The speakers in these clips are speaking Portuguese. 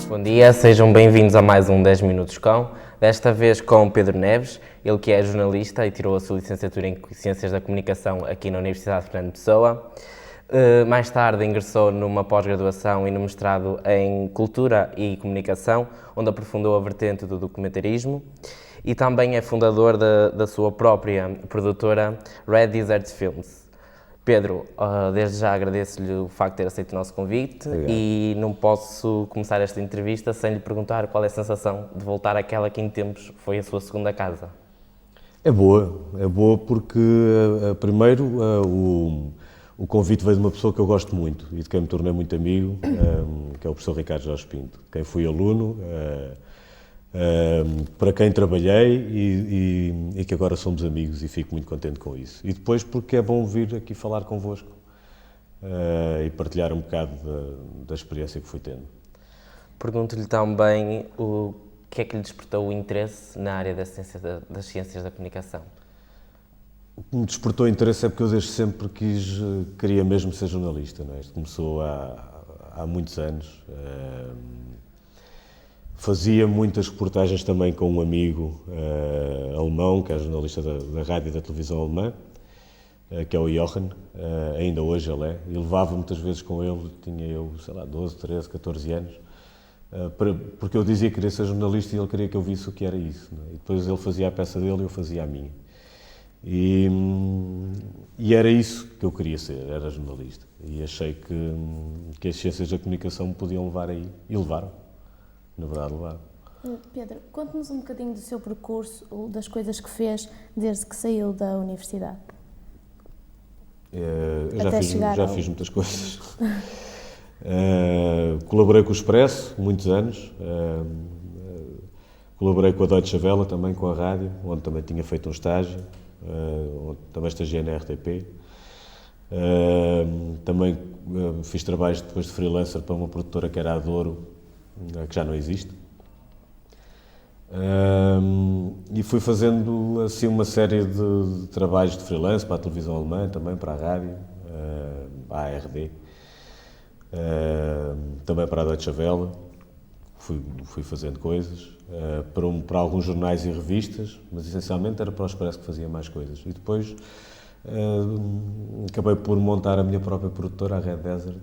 Bom dia, sejam bem-vindos a mais um 10 Minutos Com, desta vez com Pedro Neves, ele que é jornalista e tirou a sua licenciatura em Ciências da Comunicação aqui na Universidade de Fernando Pessoa. Mais tarde ingressou numa pós-graduação e no mestrado em Cultura e Comunicação, onde aprofundou a vertente do documentarismo, e também é fundador da sua própria produtora Red Desert Films. Pedro, desde já agradeço-lhe o facto de ter aceito o nosso convite. Obrigado. E não posso começar esta entrevista sem lhe perguntar qual é a sensação de voltar àquela que em tempos foi a sua segunda casa. É boa porque, primeiro, o convite veio de uma pessoa que eu gosto muito e de quem me tornei muito amigo, que é o professor Ricardo Jorge Pinto, quem fui aluno, para quem trabalhei e que agora somos amigos e fico muito contente com isso. E depois porque é bom vir aqui falar convosco e partilhar um bocado da experiência que fui tendo. Pergunto-lhe também o que é que lhe despertou o interesse na área das ciências da comunicação. O que me despertou o interesse é porque eu desde sempre queria mesmo ser jornalista, não é? Isto começou há muitos anos. Fazia muitas reportagens também com um amigo alemão, que é jornalista da rádio e da televisão alemã, que é o Jochen, ainda hoje ele é, e levava muitas vezes com ele, tinha eu, 12, 13, 14 anos, porque eu dizia que queria ser jornalista e ele queria que eu visse o que era isso, não é? E depois ele fazia a peça dele e eu fazia a minha. E era isso que eu queria ser, era jornalista. E achei que as ciências da comunicação me podiam levar aí, e levaram. Na verdade, levaram. Pedro, conte-nos um bocadinho do seu percurso, das coisas que fez desde que saiu da universidade. Eu já fiz muitas coisas. Colaborei com o Expresso, muitos anos. Colaborei com a Deutsche Welle, também com a rádio, onde também tinha feito um estágio, onde também estagiei na RTP. Também fiz trabalhos depois de freelancer para uma produtora que era a Douro, que já não existe. E fui fazendo assim uma série de trabalhos de freelance para a televisão alemã, também para a rádio, a ARD, também para a Deutsche Welle. Fui fazendo coisas para alguns jornais e revistas, mas essencialmente era para o Expresso que fazia mais coisas. E depois acabei por montar a minha própria produtora, a Red Desert,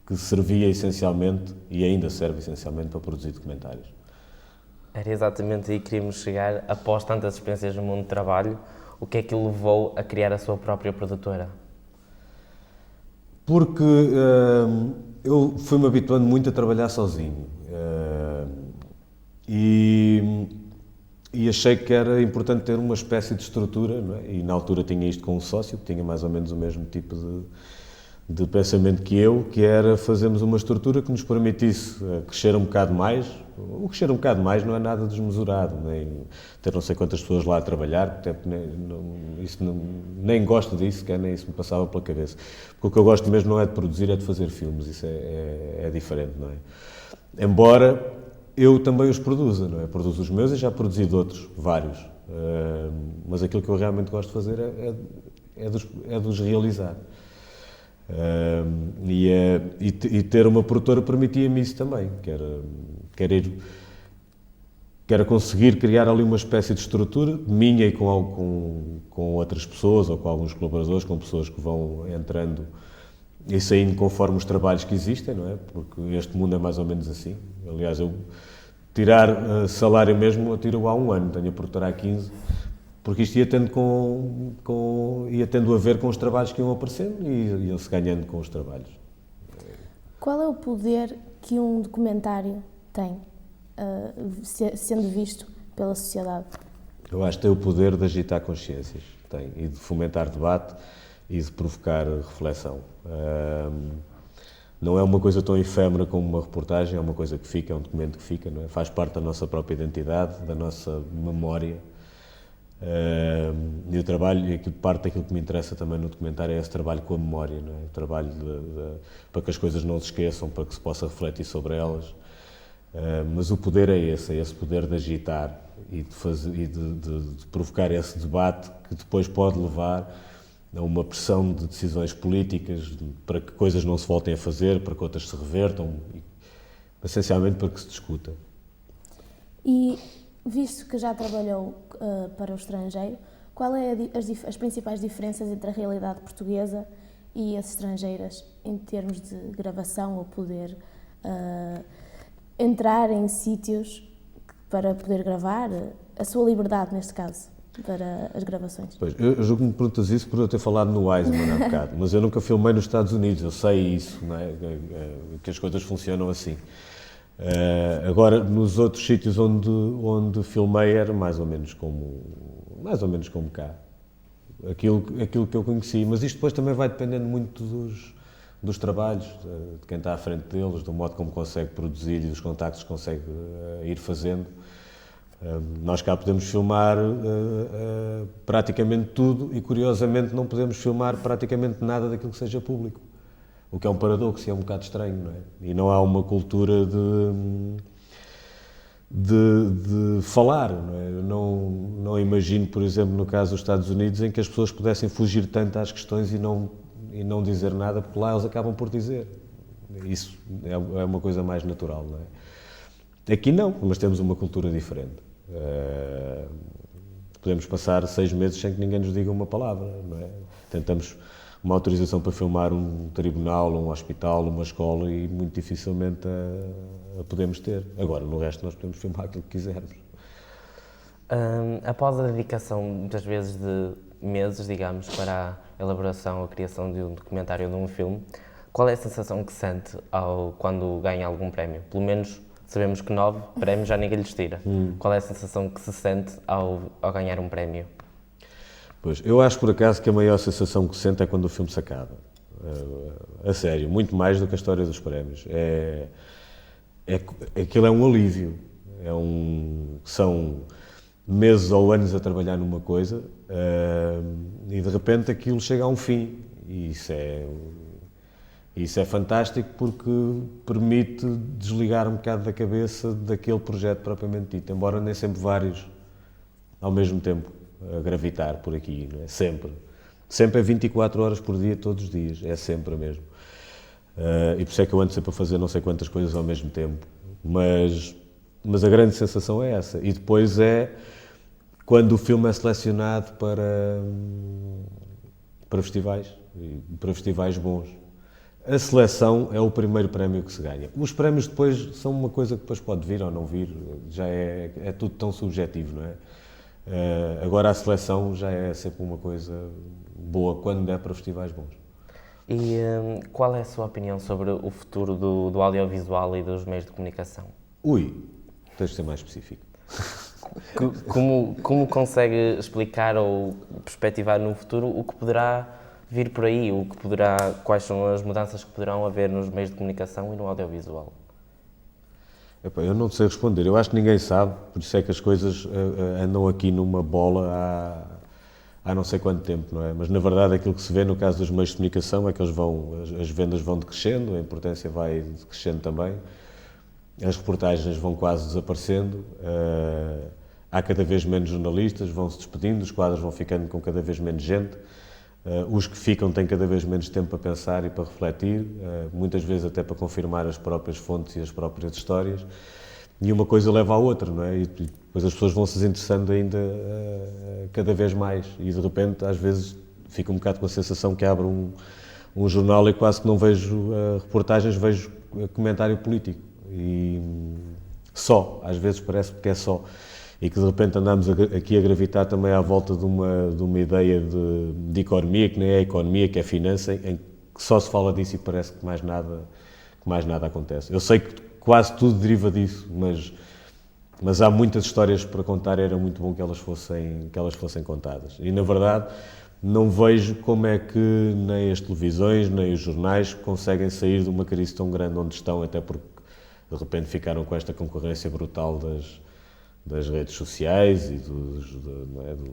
que servia essencialmente, e ainda serve essencialmente, para produzir documentários. Era exatamente aí que queríamos chegar. Após tantas experiências no mundo do trabalho, o que é que o levou a criar a sua própria produtora? Porque eu fui-me habituando muito a trabalhar sozinho. E achei que era importante ter uma espécie de estrutura, não é? E na altura tinha isto com um sócio, que tinha mais ou menos o mesmo tipo de pensamento que eu, que era fazermos uma estrutura que nos permitisse crescer um bocado mais. O crescer um bocado mais não é nada desmesurado, nem ter não sei quantas pessoas lá a trabalhar, nem gosto disso, nem isso me passava pela cabeça. Porque o que eu gosto mesmo não é de produzir, é de fazer filmes, isso é diferente, não é? Embora eu também os produza, não é? Produzo os meus e já produzi de outros, vários. Mas aquilo que eu realmente gosto de fazer é de os realizar. E ter uma produtora permitia-me isso também, que era conseguir criar ali uma espécie de estrutura minha e com outras pessoas ou com alguns colaboradores, com pessoas que vão entrando e saindo conforme os trabalhos que existem, não é? Porque este mundo é mais ou menos assim. Aliás, eu tirar salário mesmo, eu tiro há um ano, tenho a produtora há 15, porque isto ia tendo a ver com os trabalhos que iam aparecendo e iam-se ganhando com os trabalhos. Qual é o poder que um documentário tem, sendo visto pela sociedade? Eu acho que tem o poder de agitar consciências, tem, e de fomentar debate e de provocar reflexão. Não é uma coisa tão efêmera como uma reportagem, é uma coisa que fica, é um documento que fica, não é? Faz parte da nossa própria identidade, da nossa memória. E o trabalho, e parte daquilo que me interessa também no documentário é esse trabalho com a memória, não é? O trabalho para que as coisas não se esqueçam, para que se possa refletir sobre elas. Mas o poder é esse poder de agitar e de provocar esse debate que depois pode levar a uma pressão de decisões políticas para que coisas não se voltem a fazer, para que outras se revertam, essencialmente para que se discuta. E, visto que já trabalhou para o estrangeiro, qual é as principais diferenças entre a realidade portuguesa e as estrangeiras em termos de gravação ou poder entrar em sítios para poder gravar, a sua liberdade neste caso, para as gravações? Pois, eu julgo que me perguntas isso por eu ter falado no Wiseman há bocado, mas eu nunca filmei nos Estados Unidos, eu sei isso, não é? Que as coisas funcionam assim. Agora, nos outros sítios onde filmei era mais ou menos como cá. Aquilo que eu conheci, mas isto depois também vai dependendo muito dos trabalhos, de quem está à frente deles, do modo como consegue produzir e dos contactos que consegue ir fazendo. Nós cá podemos filmar praticamente tudo e, curiosamente, não podemos filmar praticamente nada daquilo que seja público. O que é um paradoxo e é um bocado estranho, não é? E não há uma cultura de falar, não é? Eu não imagino, por exemplo, no caso dos Estados Unidos, em que as pessoas pudessem fugir tanto às questões e não dizer nada, porque lá eles acabam por dizer. Isso é uma coisa mais natural, não é? Aqui não, mas temos uma cultura diferente. Podemos passar 6 meses sem que ninguém nos diga uma palavra, não é? Tentamos uma autorização para filmar um tribunal, um hospital, uma escola e muito dificilmente a podemos ter. Agora, no resto, nós podemos filmar aquilo que quisermos. Após a dedicação, muitas vezes de meses, digamos, para a elaboração ou a criação de um documentário ou de um filme, qual é a sensação que sente quando ganha algum prémio? Pelo menos sabemos que 9 prémios já ninguém lhes tira. Qual é a sensação que se sente ao ganhar um prémio? Pois, eu acho por acaso que a maior sensação que sente é quando o filme se acaba. A sério, muito mais do que a história dos prémios. Aquilo é um alívio. São meses ou anos a trabalhar numa coisa e de repente aquilo chega a um fim. E isso é fantástico porque permite desligar um bocado da cabeça daquele projeto propriamente dito, embora nem sempre vários ao mesmo tempo a gravitar por aqui, não é? Sempre é 24 horas por dia, todos os dias, é sempre mesmo. E por isso é que eu ando sempre a fazer não sei quantas coisas ao mesmo tempo, mas a grande sensação é essa. E depois é quando o filme é selecionado para festivais, e para festivais bons. A seleção é o primeiro prémio que se ganha. Os prémios depois são uma coisa que depois pode vir ou não vir, já é tudo tão subjetivo, não é? Agora a seleção já é sempre uma coisa boa quando é para festivais bons. E qual é a sua opinião sobre o futuro do audiovisual e dos meios de comunicação? Tens de ser mais específico. Como consegue explicar ou perspectivar no futuro o que poderá vir por aí, quais são as mudanças que poderão haver nos meios de comunicação e no audiovisual? Eu não sei responder, eu acho que ninguém sabe, por isso é que as coisas andam aqui numa bola há não sei quanto tempo, não é? Mas na verdade aquilo que se vê no caso dos meios de comunicação é que as vendas vão decrescendo, a importância vai decrescendo também, as reportagens vão quase desaparecendo, há cada vez menos jornalistas, vão-se despedindo, os quadros vão ficando com cada vez menos gente, os que ficam têm cada vez menos tempo para pensar e para refletir, muitas vezes até para confirmar as próprias fontes e as próprias histórias, e uma coisa leva à outra, não é? E depois as pessoas vão se desinteressando ainda cada vez mais, e de repente às vezes fico um bocado com a sensação que abro um jornal e quase que não vejo reportagens, vejo comentário político, e às vezes parece que é só. E que de repente andamos aqui a gravitar também à volta de uma ideia de economia, que nem é economia, que é finança, em que só se fala disso e parece que mais nada acontece. Eu sei que quase tudo deriva disso, mas há muitas histórias para contar e era muito bom que elas fossem contadas. E, na verdade, não vejo como é que nem as televisões, nem os jornais conseguem sair de uma crise tão grande onde estão, até porque, de repente, ficaram com esta concorrência brutal das redes sociais e do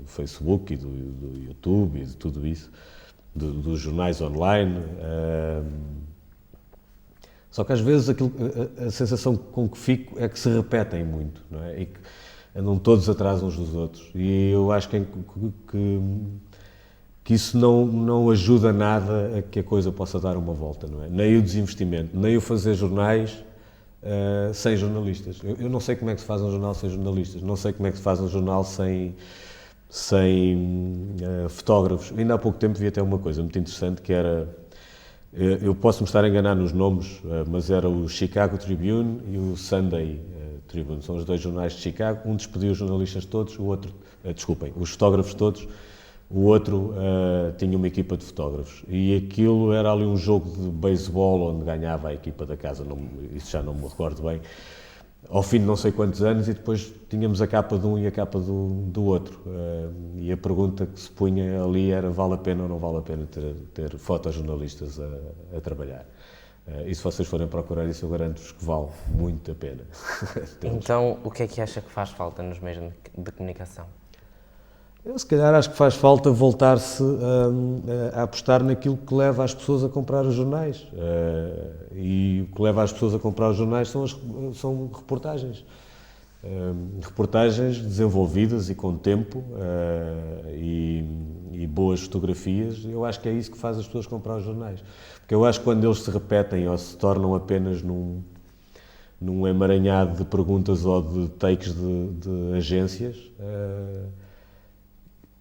Facebook e do YouTube e de tudo isso, dos jornais online. Só que às vezes a sensação com que fico é que se repetem muito, não é? E que andam todos atrás uns dos outros. E eu acho que isso não ajuda nada a que a coisa possa dar uma volta, não é? Nem o desinvestimento, nem o fazer jornais sem jornalistas. Eu não sei como é que se faz um jornal sem jornalistas, não sei como é que se faz um jornal sem fotógrafos. Ainda há pouco tempo vi até uma coisa muito interessante que era, eu posso me estar a enganar nos nomes, mas era o Chicago Tribune e o Sunday Tribune, são os dois jornais de Chicago, um despediu os jornalistas todos, o outro, os fotógrafos todos, o outro tinha uma equipa de fotógrafos e aquilo era ali um jogo de beisebol onde ganhava a equipa da casa, isso já não me recordo bem, ao fim de não sei quantos anos, e depois tínhamos a capa de um e a capa do outro. E a pergunta que se punha ali era: vale a pena ou não vale a pena ter fotojornalistas a trabalhar? E se vocês forem procurar isso, eu garanto-vos que vale muito a pena. Então, o que é que acha que faz falta nos meios de comunicação? Eu, se calhar, acho que faz falta voltar-se a apostar naquilo que leva as pessoas a comprar os jornais. E o que leva as pessoas a comprar os jornais são reportagens. Reportagens desenvolvidas e com tempo e boas fotografias. Eu acho que é isso que faz as pessoas comprar os jornais. Porque eu acho que quando eles se repetem ou se tornam apenas num emaranhado de perguntas ou de takes de agências,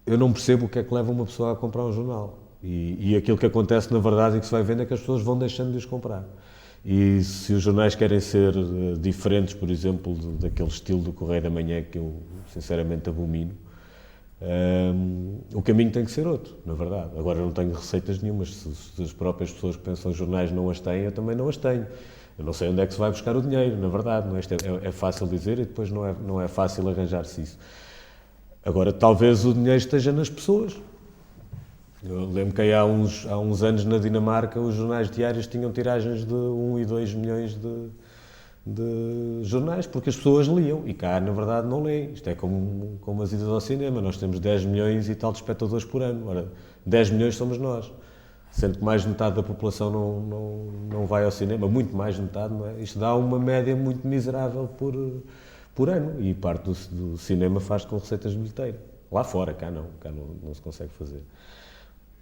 eu não percebo o que é que leva uma pessoa a comprar um jornal. E aquilo que acontece, na verdade, e que se vai vendo é que as pessoas vão deixando de os comprar. E se os jornais querem ser diferentes, por exemplo, daquele estilo do Correio da Manhã, que eu sinceramente abomino, o caminho tem que ser outro, na verdade. Agora, eu não tenho receitas nenhumas. Se as próprias pessoas que pensam em jornais não as têm, eu também não as tenho. Eu não sei onde é que se vai buscar o dinheiro, na verdade. Não é, é fácil dizer e depois não é fácil arranjar-se isso. Agora, talvez o dinheiro esteja nas pessoas. Eu lembro que há uns anos na Dinamarca os jornais diários tinham tiragens de 1 e 2 milhões de jornais, porque as pessoas liam, e cá, na verdade, não leem. Isto é como as idas ao cinema, nós temos 10 milhões e tal de espectadores por ano. Ora, 10 milhões somos nós, sendo que mais de metade da população não vai ao cinema, muito mais de metade, não é? Isto dá uma média muito miserável por ano, e parte do cinema faz com receitas de bilheteiro. Lá fora, cá não se consegue fazer.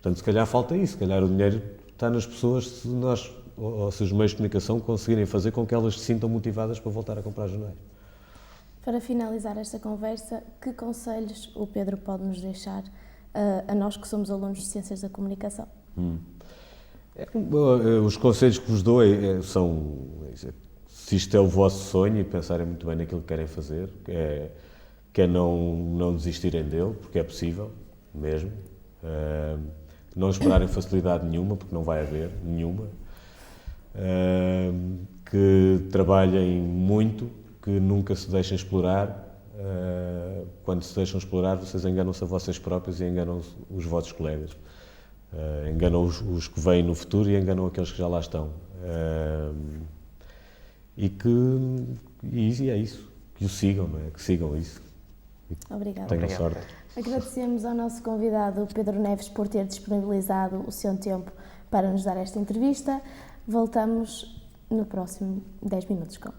Portanto, se calhar falta isso, se calhar o dinheiro está nas pessoas, se os meios de comunicação conseguirem fazer com que elas se sintam motivadas para voltar a comprar jornais. Para finalizar esta conversa, que conselhos o Pedro pode nos deixar a nós que somos alunos de Ciências da Comunicação? Os conselhos que vos dou são, se isto é o vosso sonho, e pensarem muito bem naquilo que querem fazer, que é não desistirem dele, porque é possível, mesmo. Não esperarem facilidade nenhuma, porque não vai haver nenhuma. Que trabalhem muito, que nunca se deixem explorar. Quando se deixam explorar, vocês enganam-se a vocês próprios e enganam os vossos colegas. Enganam os que vêm no futuro e enganam aqueles que já lá estão. E é isso. Que o sigam, não é? Que sigam isso. Obrigada. Tenham sorte. Agradecemos ao nosso convidado Pedro Neves por ter disponibilizado o seu tempo para nos dar esta entrevista. Voltamos no próximo 10 Minutos Com.